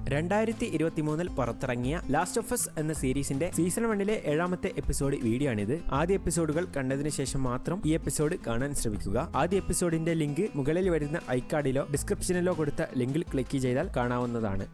2023 പുറത്തിറങ്ങിയ last of us എന്ന സീരീസിന്റെ സീസൺ 1 7ാമത്തെ എപ്പിസോഡ് വീഡിയോ ആണിത്. ആദ്യ എപ്പിസോഡുകൾ കണ്ടതിന് ശേഷം മാത്രം ഈ എപ്പിസോഡ് കാണാൻ ശ്രമിക്കുക. ആദ്യ എപ്പിസോഡിന്റെ ലിങ്ക് മുകളിൽ വരുന്ന ഐക്കാർഡിലോ ഡിസ്ക്രിപ്ഷനിലോ കൊടുത്ത ലിങ്കിൽ ക്ലിക്ക് ചെയ്താൽ കാണാവുന്നതാണ്.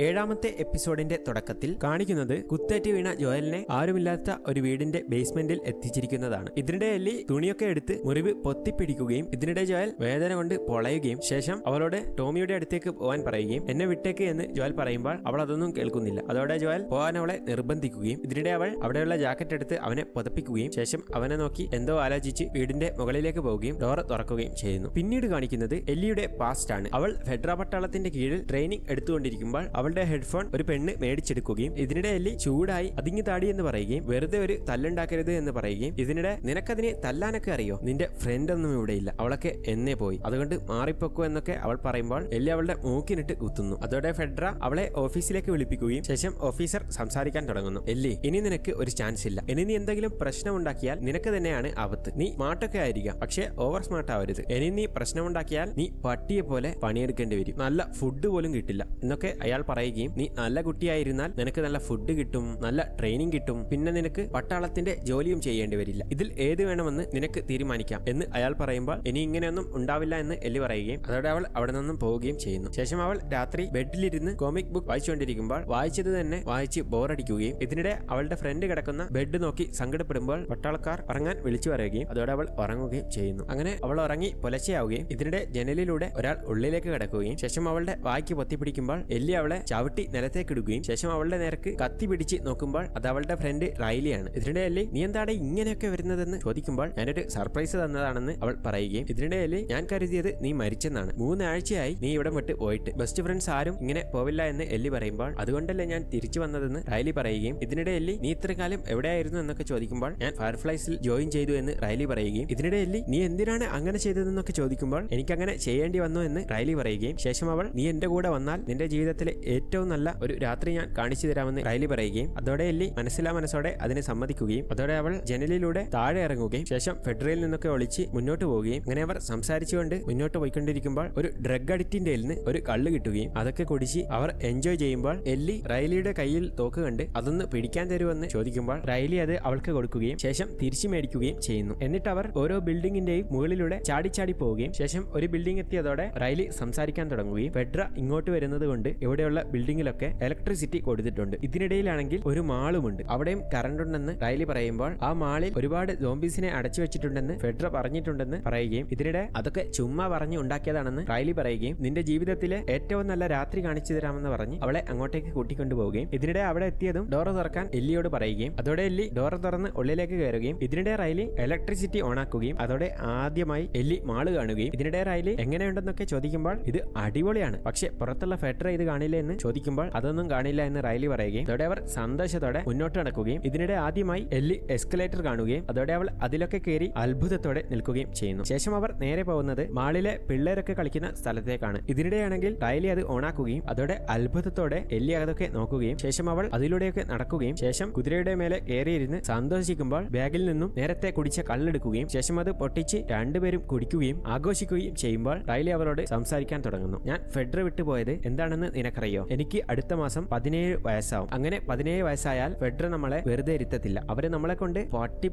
7ാമത്തെ എപ്പിസോഡിന്റെ തുടക്കത്തിൽ കാണിക്കുന്നത് കുത്തേറ്റ് വീണ ജോയലിനെ ആരുമില്ലാത്ത ഒരു വീടിന്റെ ബേസ്മെന്റിൽ എത്തിച്ചിരിക്കുന്നതാണ്. ഇതിനിടെ എല്ലി തുണിയൊക്കെ എടുത്ത് മുറിവ് പൊത്തിപ്പിടിക്കുകയും ഇതിനിടെ ജോയൽ വേദന കൊണ്ട് പൊളയുകയും ശേഷം അവളോട് ടോമിയുടെ അടുത്തേക്ക് പോകാൻ പറയുകയും എന്നെ വിട്ടേക്ക് എന്ന് ജോയൽ പറയുമ്പോൾ അവൾ അതൊന്നും കേൾക്കുന്നില്ല. അതോടെ ജോയൽ പോകാൻ അവളെ നിർബന്ധിക്കുകയും ഇതിനിടെ അവൾ അവിടെയുള്ള ജാക്കറ്റ് എടുത്ത് അവനെ പുതപ്പിക്കുകയും ശേഷം അവനെ നോക്കി എന്തോ ആലോചിച്ച് വീടിന്റെ മുകളിലേക്ക് പോവുകയും ഡോർ തുറക്കുകയും ചെയ്യുന്നു. പിന്നീട് കാണിക്കുന്നത് എല്ലിയുടെ പാസ്റ്റ് ആണ്. അവൾ ഫെഡ്ര പട്ടാളത്തിന്റെ കീഴിൽ ട്രെയിനിങ് എടുത്തുകൊണ്ടിരിക്കുമ്പോൾ അവളുടെ ഹെഡ്ഫോൺ ഒരു പെണ്ണ് മേടിച്ചെടുക്കുകയും ഇതിനിടെ എല്ലി ചൂടായി അതിങ്ങി താടി എന്ന് പറയുകയും വെറുതെ ഒരു തല്ലുണ്ടാക്കരുത് എന്ന് പറയുകയും ഇതിനിടെ നിനക്കതിനെ തല്ലാനൊക്കെ അറിയോ, നിന്റെ ഫ്രണ്ട് ഒന്നും ഇവിടെ ഇല്ല, അവളൊക്കെ എന്നേ പോയി, അതുകൊണ്ട് മാറിപ്പൊക്കോ എന്നൊക്കെ അവൾ പറയുമ്പോൾ എല്ലി അവളുടെ മൂക്കിനിട്ട് കുത്തുന്നു. അതോടെ ഫെഡ്ര അവളെ ഓഫീസിലേക്ക് വിളിപ്പിക്കുകയും ശേഷം ഓഫീസർ സംസാരിക്കാൻ തുടങ്ങുന്നു. എല്ലി, ഇനി നിനക്ക് ഒരു ചാൻസ് ഇല്ല. ഇനി നീ എന്തെങ്കിലും പ്രശ്നമുണ്ടാക്കിയാൽ നിനക്ക് തന്നെയാണ് ആപത്ത്. നീ സ്മാർട്ടൊക്കെ ആയിരിക്കാം, പക്ഷെ ഓവർ സ്മാർട്ട് ആവരുത്. ഇനി നീ പ്രശ്നമുണ്ടാക്കിയാൽ നീ പട്ടിയെ പോലെ പണിയെടുക്കേണ്ടി വരും, നല്ല ഫുഡ് പോലും കിട്ടില്ല എന്നൊക്കെ അയാൾ പറയുകയും നീ നല്ല കുട്ടിയായിരുന്നാൽ നിനക്ക് നല്ല ഫുഡ് കിട്ടും, നല്ല ട്രെയിനിങ് കിട്ടും, പിന്നെ നിനക്ക് പട്ടാളത്തിന്റെ ജോലിയും ചെയ്യേണ്ടി വരില്ല, ഇതിൽ ഏത് വേണമെന്ന് നിനക്ക് തീരുമാനിക്കാം എന്ന് അയാൾ പറയുമ്പോൾ ഇനി ഇങ്ങനെയൊന്നും ഉണ്ടാവില്ല എന്ന് എല്ലി പറയുകയും അതോടെ അവൾ അവിടെ നിന്നും പോവുകയും ചെയ്യുന്നു. ശേഷം അവൾ രാത്രി ബെഡിലിരുന്ന് കോമിക് ബുക്ക് വായിച്ചുകൊണ്ടിരിക്കുമ്പോൾ വായിച്ചത് തന്നെ വായിച്ച് ബോറടിക്കുകയും ഇതിനിടെ അവളുടെ ഫ്രണ്ട് കിടക്കുന്ന ബെഡ് നോക്കി സങ്കടപ്പെടുമ്പോൾ പട്ടാളക്കാർ ഉറങ്ങാൻ വിളിച്ചു പറയുകയും അതോടെ അവൾ ഉറങ്ങുകയും ചെയ്യുന്നു. അങ്ങനെ അവൾ ഉറങ്ങി പുലർച്ചെയാവുകയും ഇതിനിടെ ജനലിലൂടെ ഒരാൾ ഉള്ളിലേക്ക് കിടക്കുകയും ശേഷം അവളുടെ വായ്ക്ക് പൊത്തിപ്പിടിക്കുമ്പോൾ എല്ലി അവളെ ചവിട്ടി നിലത്തേക്ക് ഇടുകയും ശേഷം അവളുടെ നേർക്ക് കത്തി പിടിച്ച് നോക്കുമ്പോൾ അത് അവളുടെ ഫ്രണ്ട് റൈലിയാണ്. ഇതിനിടെ എല്ലി നീ എന്താണ് ഇങ്ങനെയൊക്കെ വരുന്നതെന്ന് ചോദിക്കുമ്പോൾ ഞാനൊരു സർപ്രൈസ് തന്നതാണെന്ന് അവൾ പറയുകയും ഇതിനിടെ എല്ലി ഞാൻ കരുതിയത് നീ മരിച്ചെന്നാണ്, 3 ആഴ്ചയായി നീ ഇവിടെ വിട്ട് പോയിട്ട്, ബെസ്റ്റ് ഫ്രണ്ട്സ് ആരും ഇങ്ങനെ പോവില്ല എന്ന് എല്ലി പറയുമ്പോൾ അതുകൊണ്ടല്ലേ ഞാൻ തിരിച്ചു വന്നതെന്ന് റൈലി പറയുകയും ഇതിനിടെ എല്ലി നീ ഇത്രയും കാലം എവിടെയായിരുന്നു എന്നൊക്കെ ചോദിക്കുമ്പോൾ ഞാൻ ഫയർഫ്ലൈസിൽ ജോയിൻ ചെയ്തു എന്ന് റൈലി പറയുകയും ഇതിനിടെ എല്ലി നീ എന്തിനാണ് അങ്ങനെ ചെയ്തതെന്നൊക്കെ ചോദിക്കുമ്പോൾ എനിക്കങ്ങനെ ചെയ്യേണ്ടി വന്നു എന്ന് റൈലി പറയുകയും ശേഷം അവൾ നീ എന്റെ കൂടെ വന്നാൽ നിന്റെ ജീവിതത്തിലെ ഏറ്റവും നല്ല ഒരു രാത്രി ഞാൻ കാണിച്ചു തരാമെന്ന് റൈലി പറയുകയും അതോടെ എല്ലി മനസ്സോടെ അതിനെ സമ്മതിക്കുകയും അതോടെ അവൾ ജനലിലൂടെ താഴെ ഇറങ്ങുകയും ശേഷം ഫെഡറലിൽ നിന്നൊക്കെ ഒളിച്ച് മുന്നോട്ട് പോവുകയും അങ്ങനെ അവർ സംസാരിച്ചുകൊണ്ട് മുന്നോട്ട് പോയിക്കൊണ്ടിരിക്കുമ്പോൾ ഒരു ഡ്രഗ് അഡിക്റ്റിന്റെ നിന്ന് ഒരു കള്ള് കിട്ടുകയും അതൊക്കെ കുടിച്ച് അവർ എൻജോയ് ചെയ്യുമ്പോൾ എല്ലി റൈലിയുടെ കയ്യിൽ തോക്ക് കണ്ട് അതൊന്ന് പിടിക്കാൻ തരുമെന്ന് ചോദിക്കുമ്പോൾ റൈലി അത് അവൾക്ക് കൊടുക്കുകയും ശേഷം തിരിച്ചു മേടിക്കുകയും ചെയ്യുന്നു. എന്നിട്ട് അവർ ഓരോ ബിൽഡിങ്ങിന്റെയും മുകളിലൂടെ ചാടി പോവുകയും ശേഷം ഒരു ബിൽഡിംഗ് എത്തിയതോടെ റൈലി സംസാരിക്കാൻ തുടങ്ങുകയും ഫെഡ്ര ഇങ്ങോട്ട് വരുന്നത് കൊണ്ട് ഇവിടെയുള്ള ബിൽഡിങ്ങിലൊക്കെ ഇലക്ട്രിസിറ്റി കൊടുത്തിട്ടുണ്ട്. ഇതിനിടയിലാണെങ്കിൽ ഒരു മാളുമുണ്ട്, അവിടെയും കറണ്ട് ഉണ്ടെന്ന് റൈലി പറയുമ്പോൾ ആ മാളിൽ ഒരുപാട് സോംബീസിനെ അടച്ചു വെച്ചിട്ടുണ്ടെന്ന് ഫെഡ്ര പറഞ്ഞിട്ടുണ്ടെന്ന് പറയുകയും ഇതിനിടെ അതൊക്കെ ചുമ്മാ പറഞ്ഞു ഉണ്ടാക്കിയതാണെന്ന് റൈലി പറയുകയും നിന്റെ ജീവിതത്തിലെ ഏറ്റവും നല്ല രാത്രി കാണിച്ചു തരാമെന്ന് പറഞ്ഞ് അവളെ അങ്ങോട്ടേക്ക് കൂട്ടിക്കൊണ്ടുപോവുകയും ഇതിനിടെ അവിടെ എത്തിയതും ഡോർ തുറക്കാൻ എല്ലിയോട് പറയുകയും അതോടെ എല്ലി ഡോർ തുറന്ന് ഉള്ളിലേക്ക് കയറുകയും ഇതിനിടെ റൈലി ഇലക്ട്രിസിറ്റി ഓണാക്കുകയും അതോടെ ആദ്യമായി എല്ലി മാള് കാണുകയും ഇതിനിടെ റൈലി എങ്ങനെയുണ്ടെന്നൊക്കെ ചോദിക്കുമ്പോൾ ഇത് അടിപൊളിയാണ്, പക്ഷെ പുറത്തുള്ള ഫെഡ്ര ഇത് കാണില്ല എന്ന് ചോദിക്കുമ്പോൾ അതൊന്നും കാണില്ല എന്ന് റൈലി പറയുകയും അതോടെ അവർ സന്തോഷത്തോടെ മുന്നോട്ട് നടക്കുകയും ഇതിനിടെ ആദ്യമായി എല്ലി എസ്കലേറ്റർ കാണുകയും അതോടെ അവൾ അതിലൊക്കെ കയറി അത്ഭുതത്തോടെ നിൽക്കുകയും ചെയ്യുന്നു. ശേഷം അവർ നേരെ പോകുന്നത് മാളിലെ പിള്ളേരൊക്കെ കളിക്കുന്ന സ്ഥലത്തേക്കാണ്. ഇതിനിടെയാണെങ്കിൽ റൈലി അത് ഓണാക്കുകയും അതോടെ അത്ഭുതത്തോടെ എല്ലി അതൊക്കെ നോക്കുകയും ശേഷം അവൾ അതിലൂടെയൊക്കെ നടക്കുകയും ശേഷം കുതിരയുടെ മേലെ കയറിയിരുന്ന് സന്തോഷിക്കുമ്പോൾ ബാഗിൽ നിന്നും നേരത്തെ കുടിച്ച കള്ളെടുക്കുകയും ശേഷം അത് പൊട്ടിച്ച് രണ്ടുപേരും കുടിക്കുകയും ആഘോഷിക്കുകയും ചെയ്യുമ്പോൾ റൈലി അവളോട് സംസാരിക്കാൻ തുടങ്ങുന്നു. ഞാൻ ഫെഡ്ര വിട്ടുപോയത് എന്താണെന്ന് നിനക്കറിയോ? എനിക്ക് അടുത്ത മാസം 17 വയസ്സാവും. അങ്ങനെ 17 വയസ്സായാൽ ഫെഡ്ര നമ്മളെ വെറുതെ ഇരുത്തത്തില്ല, അവരെ നമ്മളെ കൊണ്ട്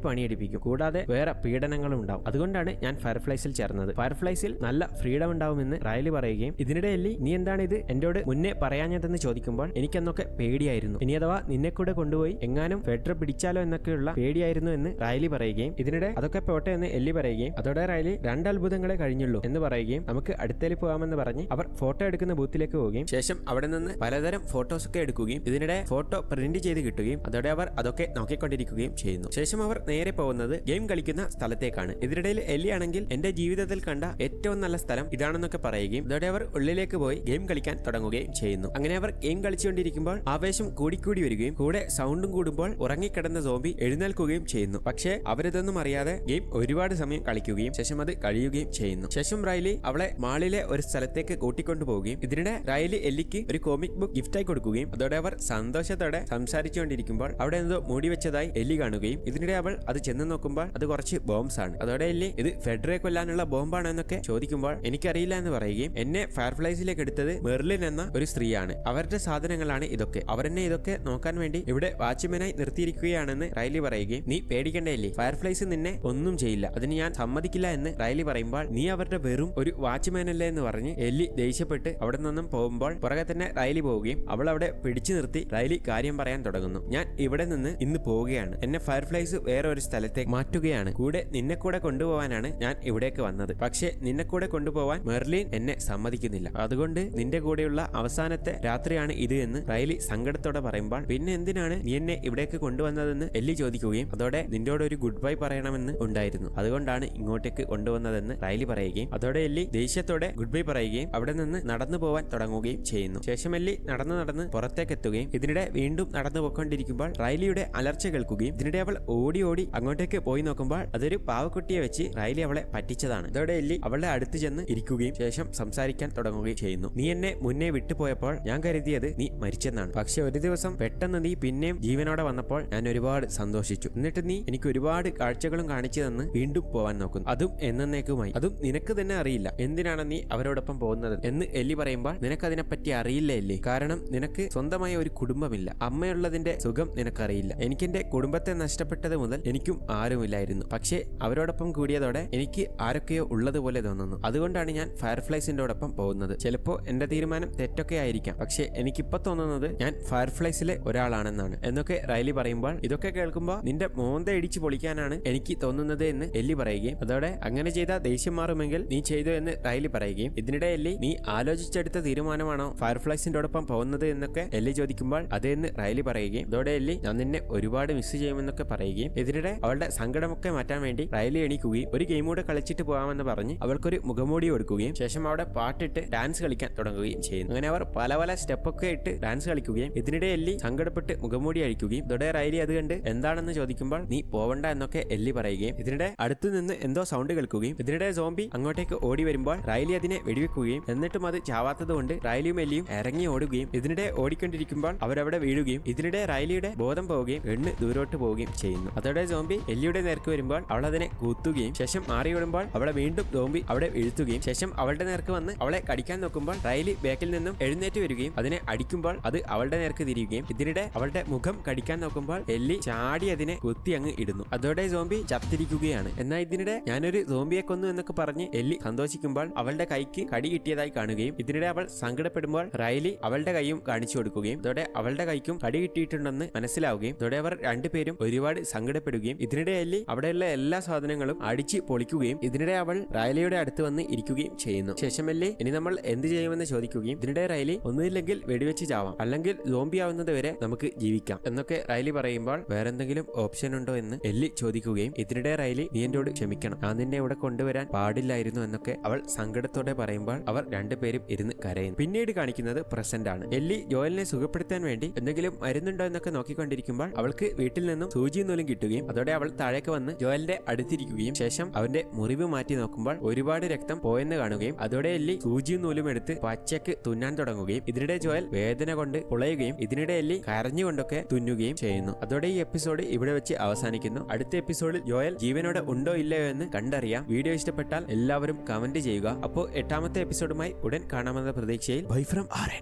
പണിയെടുപ്പിക്കും, കൂടാതെ വേറെ പീഡനങ്ങളും ഉണ്ടാവും. അതുകൊണ്ടാണ് ഞാൻ ഫയർഫ്ലൈസിൽ ചേർന്നത്. ഫയർഫ്ലൈസിൽ നല്ല ഫ്രീഡം ഉണ്ടാവുമെന്ന് റൈലി പറയുകയും ഇതിനിടെ എല്ലി നീ എന്താണ് ഇത് എന്നോട് മുന്നേ പറയാഞ്ഞതെന്ന് ചോദിക്കുമ്പോൾ എനിക്കെന്നൊക്കെ പേടിയായിരുന്നു, ഇനി അഥവാ നിന്നെ കൂടെ കൊണ്ടുപോയി എങ്ങാനും ഫെഡ്ര പിടിച്ചാലോ എന്നൊക്കെയുള്ള പേടിയായിരുന്നു എന്ന് റൈലി പറയുകയും ഇതിനിടെ അതൊക്കെ പോട്ടെ എന്ന് എല്ലി പറയുകയും അതോടെ റൈലി 2 അത്ഭുതങ്ങളെ കഴിഞ്ഞുള്ളൂ എന്ന് പറയുകയും നമുക്ക് അടുത്തേക്ക് പോകാമെന്ന് പറഞ്ഞ് അവർ ഫോട്ടോ എടുക്കുന്ന ബൂത്തിലേക്ക് പോവുകയും ശേഷം അവിടെ നിന്ന് പലതരം ഫോട്ടോസ് ഒക്കെ എടുക്കുകയും ഇതിനിടെ ഫോട്ടോ പ്രിന്റ് ചെയ്ത് കിട്ടുകയും അതോടെ അവർ അതൊക്കെ നോക്കിക്കൊണ്ടിരിക്കുകയും ചെയ്യുന്നു. ശേഷം അവർ നേരെ പോകുന്നത് ഗെയിം കളിക്കുന്ന സ്ഥലത്തേക്കാണ്. ഇതിനിടയിൽ എല്ലി ആണെങ്കിൽ എന്റെ ജീവിതത്തിൽ കണ്ട ഏറ്റവും നല്ല സ്ഥലം ഇതാണെന്നൊക്കെ പറയുകയും അതോടെ അവർ ഉള്ളിലേക്ക് പോയി ഗെയിം കളിക്കാൻ തുടങ്ങുകയും ചെയ്യുന്നു. അങ്ങനെ അവർ ഗെയിം കളിച്ചുകൊണ്ടിരിക്കുമ്പോൾ ആവേശം കൂടിക്കൂടി വരികയും കൂടെ സൗണ്ടും കൂടുമ്പോൾ ഉറങ്ങിക്കിടന്ന സോംബി എഴുന്നേൽക്കുകയും ചെയ്യുന്നു. പക്ഷേ അവരിതൊന്നും അറിയാതെ ഗെയിം ഒരുപാട് സമയം കളിക്കുകയും ശേഷം അത് കഴിയുകയും ചെയ്യുന്നു. ശേഷം റൈലി അവളെ മാളിലെ ഒരു സ്ഥലത്തേക്ക് കൂട്ടിക്കൊണ്ടുപോവുകയും ഇതിനിടെ റൈലി എല്ലിക്ക് ഒരു കോമിക് ബുക്ക് ഗിഫ്റ്റായി കൊടുക്കുകയും അതോടെ അവർ സന്തോഷത്തോടെ സംസാരിച്ചുകൊണ്ടിരിക്കുമ്പോൾ അവിടെ എന്തോ മൂടി വെച്ചതായി എല്ലി കാണുകയും ഇതിനിടെ അവൾ അത് ചെന്ന് നോക്കുമ്പോൾ അത് കുറച്ച് ബോംബ്സ് ആണ്. അതോടെ എല്ലി ഇത് ഫെഡറെ കൊല്ലാനുള്ള ബോംബാണ് എന്നൊക്കെ ചോദിക്കുമ്പോൾ എനിക്കറിയില്ല എന്ന് പറയുകയും എന്നെ ഫയർഫ്ലൈസിലേക്ക് എടുത്തത് മെർലിൻ എന്ന ഒരു സ്ത്രീയാണ്, അവരുടെ സാധനങ്ങളാണ് ഇതൊക്കെ, അവരെന്നെ ഇതൊക്കെ നോക്കാൻ വേണ്ടി ഇവിടെ വാച്ച്മാനായി നിർത്തിയിരിക്കുകയാണെന്ന് റൈലി പറയുകയും നീ പേടിക്കണ്ടേല്ലേ, ഫയർഫ്ലൈസ് നിന്നെ ഒന്നും ചെയ്യില്ല, അതിന് ഞാൻ സമ്മതിക്കില്ല എന്ന് റൈലി പറയുമ്പോൾ നീ അവരുടെ വെറും ഒരു വാച്ച്മാനല്ലേ എന്ന് പറഞ്ഞ് എല്ലി ദേഷ്യപ്പെട്ട് അവിടെ നിന്നും പോകുമ്പോൾ പുറകെ തന്നെ റൈലി പോവുകയും അവൾ അവിടെ പിടിച്ചു നിർത്തി റൈലി കാര്യം പറയാൻ തുടങ്ങുന്നു. ഞാൻ ഇവിടെ നിന്ന് ഇന്ന് പോവുകയാണ്, എന്നെ ഫയർഫ്ലൈസ് വേറെ ഒരു സ്ഥലത്തേക്ക് മാറ്റുകയാണ്, കൂടെ നിന്നെ കൂടെ കൊണ്ടുപോകാനാണ് ഞാൻ ഇവിടേക്ക് വന്നത്, പക്ഷേ നിന്നെ കൂടെ കൊണ്ടുപോകാൻ മെർലിൻ എന്നെ സമ്മതിക്കുന്നില്ല, അതുകൊണ്ട് നിന്റെ കൂടെയുള്ള അവസാനത്തെ രാത്രിയാണ് ഇത് എന്ന് റൈലി സങ്കടത്തോടെ പറയുമ്പോൾ പിന്നെ എന്തിനാണ് നീ എന്നെ ഇവിടേക്ക് കൊണ്ടുവന്നതെന്ന് എല്ലി ചോദിക്കുകയും അതോടെ നിന്നോട് ഒരു ഗുഡ് ബൈ പറയണമെന്ന് ഉണ്ടായിരുന്നു, അതുകൊണ്ടാണ് ഇങ്ങോട്ടേക്ക് കൊണ്ടുവന്നതെന്ന് റൈലി പറയുകയും അതോടെ എല്ലി ദേഷ്യത്തോടെ ഗുഡ് ബൈ പറയുകയും അവിടെ നിന്ന് നടന്നു പോവാൻ തുടങ്ങുകയും ചെയ്യുന്നു. ശേഷം എല്ലി നടന്ന് പുറത്തേക്ക് എത്തുകയും ഇതിനിടെ വീണ്ടും നടന്നു പോയിക്കൊണ്ടിരിക്കുമ്പോൾ റൈലിയുടെ അലർച്ച കേൾക്കുകയും ഇതിനിടെ അവൾ ഓടി അങ്ങോട്ടേക്ക് പോയി നോക്കുമ്പോൾ അതൊരു പാവക്കുട്ടിയെ വെച്ച് റൈലി അവളെ പറ്റിച്ചതാണ്. അതോടെ എല്ലി അവളുടെ അടുത്ത് ചെന്ന് ഇരിക്കുകയും ശേഷം സംസാരിക്കാൻ തുടങ്ങുകയും ചെയ്യുന്നു. നീ എന്നെ മുന്നേ വിട്ടുപോയപ്പോൾ ഞാൻ കരുതിയത് നീ മരിച്ചെന്നാണ്, പക്ഷെ ഒരു ദിവസം പെട്ടെന്ന് നീ പിന്നെയും ജീവനോടെ വന്നപ്പോൾ ഞാൻ ഒരുപാട് സന്തോഷിച്ചു, എന്നിട്ട് നീ എനിക്ക് ഒരുപാട് കാഴ്ചകളും കാണിച്ചു തന്ന് വീണ്ടും പോവാൻ നോക്കുന്നു, അതും എന്നേക്കുമായി, അതും നിനക്ക് തന്നെ അറിയില്ല എന്തിനാണ് നീ അവരോടൊപ്പം പോകുന്നത് എന്ന് എല്ലി പറയുമ്പോൾ നിനക്കതിനെപ്പറ്റി അറിയില്ല എല്ലി, കാരണം നിനക്ക് സ്വന്തമായ ഒരു കുടുംബമില്ല, അമ്മയുള്ളതിന്റെ സുഖം നിനക്കറിയില്ല, എനിക്കെന്റെ കുടുംബത്തെ നഷ്ടപ്പെട്ടത് മുതൽ എനിക്കും ആരുമില്ലായിരുന്നു, പക്ഷേ അവരോടൊപ്പം കൂടിയതോടെ എനിക്ക് ആരൊക്കെയോ ഉള്ളതുപോലെ തോന്നുന്നു, അതുകൊണ്ടാണ് ഞാൻ ഫയർഫ്ലൈസിന്റോടൊപ്പം പോകുന്നത്, ചിലപ്പോ എന്റെ തീരുമാനം തെറ്റൊക്കെ ആയിരിക്കാം, പക്ഷേ എനിക്കിപ്പോ തോന്നുന്നത് ഞാൻ ഫയർഫ്ലൈസിലെ ഒരാളാണെന്നാണ് എന്നൊക്കെ റൈലി പറയുമ്പോൾ ഇതൊക്കെ കേൾക്കുമ്പോൾ നിന്റെ മോന്ത ഇടിച്ചു പൊളിക്കാനാണ് എനിക്ക് തോന്നുന്നത് എന്ന് എല്ലി പറയുകയും അതോടെ അങ്ങനെ ചെയ്താൽ ദേഷ്യം മാറുമെങ്കിൽ നീ ചെയ്തു എന്ന് റൈലി പറയുകയും ഇതിനിടെ എല്ലി നീ ആലോചിച്ചെടുത്ത തീരുമാനമാണോ ഫയർഫ്ലൈസിന്റോടൊപ്പം പോകുന്നത് എന്നൊക്കെ എല്ലി ചോദിക്കുമ്പോൾ അതെന്ന് റൈലി പറയുകയും അതോടെ എല്ലി ഞാൻ നിന്നെ ഒരുപാട് മിസ് ചെയ്യുമെന്നൊക്കെ പറയുകയും ഇതിനിടെ അവളുടെ സങ്കടമൊക്കെ മാറ്റാൻ വേണ്ടി റൈലി എണീക്കുകയും ഒരു ഗെയിം കൂടെ കളിച്ചിട്ട് പോകാമെന്ന് പറഞ്ഞ് അവൾക്കൊരു മുഖംമൂടി കൊടുക്കുകയും ശേഷം അവിടെ പാട്ടിട്ട് ഡാൻസ് കളിക്കാൻ തുടങ്ങുകയും ചെയ്യുന്നു. അങ്ങനെ അവർ പല സ്റ്റെപ്പൊക്കെ ഇട്ട് ഡാൻസ് കളിക്കുകയും ഇതിനിടെ എല്ലി സങ്കടപ്പെട്ട് മുഖംമൂടി അഴിക്കുകയും ഇതോടെ റൈലി അത് കണ്ട് എന്താണെന്ന് ചോദിക്കുമ്പോൾ നീ പോവണ്ട എന്നൊക്കെ എല്ലി പറയുകയും ഇതിനിടെ അടുത്തു നിന്ന് എന്തോ സൗണ്ട് കേൾക്കുകയും ഇതിനിടെ സോംബി അങ്ങോട്ടേക്ക് ഓടി വരുമ്പോൾ റൈലി അതിനെ വെടിവെക്കുകയും എന്നിട്ടും അത് ചാവാത്തത് കൊണ്ട് റൈലിയും എല്ലിയും ഇറങ്ങി ഓടുകയും ഇതിനിടെ ഓടിക്കൊണ്ടിരിക്കുമ്പോൾ അവരവിടെ വീഴുകയും ഇതിനിടെ റൈലിയുടെ ബോധം പോവുകയും എണ്ണ് ദൂരോട്ട് പോവുകയും ചെയ്യുന്നു. അതോടെ സോംബി എല്ലിയുടെ നേർക്ക് വരുമ്പോൾ അവൾ അതിനെ കൂത്തുകയും ശേഷം മാറി വിടുമ്പോൾ അവളെ വീണ്ടും സോംബി അവിടെ വീഴ്ത്തുകയും ശേഷം അവളുടെ നേർക്ക് വന്ന് അവളെ കടിക്കാൻ നോക്കുമ്പോൾ റൈലി ബാക്കിൽ നിന്നും എഴുന്നേറ്റ് വരികയും അതിനെ അടിക്കുമ്പോൾ അത് അവളുടെ നേർക്ക് തിരിയുകയും ഇതിനിടെ അവളുടെ മുഖം കടിക്കാൻ നോക്കുമ്പോൾ എല്ലി ചാടി അതിനെ കുത്തി അങ്ങ് ഇടുന്നു. അതോടെ സോംബി ചത്തിരിക്കുകയാണ്. എന്നാൽ ഇതിനിടെ ഞാനൊരു സോംബിയെ കൊന്നു എന്നൊക്കെ പറഞ്ഞ് എല്ലി സന്തോഷിക്കുമ്പോൾ അവളുടെ കൈക്ക് കടി കിട്ടിയതായി കാണുകയും ഇതിനിടെ അവൾ സങ്കടപ്പെടുമ്പോൾ റൈലി അവളുടെ കൈയും കാണിച്ചു കൊടുക്കുകയും ഇതോടെ അവളുടെ കൈക്കും കടി കിട്ടിയിട്ടുണ്ടെന്ന് മനസ്സിലാവുകയും ഇതോടെ അവർ രണ്ടുപേരും ഒരുപാട് സങ്കടപ്പെടുകയും ഇതിനിടെ എല്ലി അവിടെയുള്ള എല്ലാ സാധനങ്ങളും അടിച്ച് പൊളിക്കുകയും ഇതിനിടെ അവൾ റൈലിയുടെ അടുത്ത് വന്ന് ഇരിക്കുകയും ചെയ്യുന്നു. ശേഷം എല്ലി ഇനി നമ്മൾ എന്ത് ചെയ്യുമെന്ന് ചോദിക്കുകയും ഇതിനിടെ റൈലി ഒന്നുമില്ലെങ്കിൽ വെടിവെച്ച് ചാവാം, അല്ലെങ്കിൽ സോംബി ആവുന്നത് വരെ നമുക്ക് ജീവിക്കാം എന്നൊക്കെ റൈലി പറയുമ്പോൾ വേറെന്തെങ്കിലും ഓപ്ഷൻ ഉണ്ടോ എന്ന് എല്ലി ചോദിക്കുകയും ഇതിനിടെ റൈലി നീ എന്നോട് ക്ഷമിക്കണം, ഞാൻ നിന്നെ ഇവിടെ കൊണ്ടുവരാൻ പാടില്ലായിരുന്നു എന്നൊക്കെ അവൾ സങ്കടത്തോടെ പറയുമ്പോൾ അവർ രണ്ടുപേരും ഇരുന്ന് കരയുന്നു. പിന്നീട് കാണിക്കുന്നത് പ്രസന്റ് ആണ്. എല്ലി ജോയലിനെ സുഖപ്പെടുത്താൻ വേണ്ടി എന്തെങ്കിലും മരുന്നുണ്ടോ എന്നൊക്കെ നോക്കിക്കൊണ്ടിരിക്കുമ്പോൾ അവൾക്ക് വീട്ടിൽ നിന്നും സൂചിയും നൂലും കിട്ടുകയും അതോടെ അവൾ താഴേക്ക് വന്ന് ജോയലിന്റെ അടുത്തിരിക്കുകയും ശേഷം അവന്റെ മുറിവ് മാറ്റി നോക്കുമ്പോൾ ഒരുപാട് രക്തം പോയെന്ന് കാണുകയും അതോടെ എല്ലി സൂചിയും നൂലും എടുത്ത് പച്ചക്ക് തുന്നാൻ തുടങ്ങുകയും ഇതിനിടെ ജോയൽ വേദന കൊണ്ട് പുളയുകയും ഇതിനിടെ എല്ലി കരഞ്ഞുകൊണ്ടൊക്കെ തുന്നുകയും ചെയ്യുന്നു. അതോടെ ഈ എപ്പിസോഡ് ഇവിടെ വെച്ച് അവസാനിക്കുന്നു. അടുത്ത എപ്പിസോഡിൽ ജോയൽ ജീവനോടെ ഉണ്ടോ ഇല്ലയോ എന്ന് കണ്ടറിയാം. വീഡിയോ ഇഷ്ടപ്പെട്ടാൽ എല്ലാവരും കമന്റ് ചെയ്യുക. അപ്പോൾ 8ാമത്തെ എപ്പിസോഡുമായി ഉടൻ കാണാമെന്ന പ്രതീക്ഷയിൽ ബൈ ഫ്രം ആർ.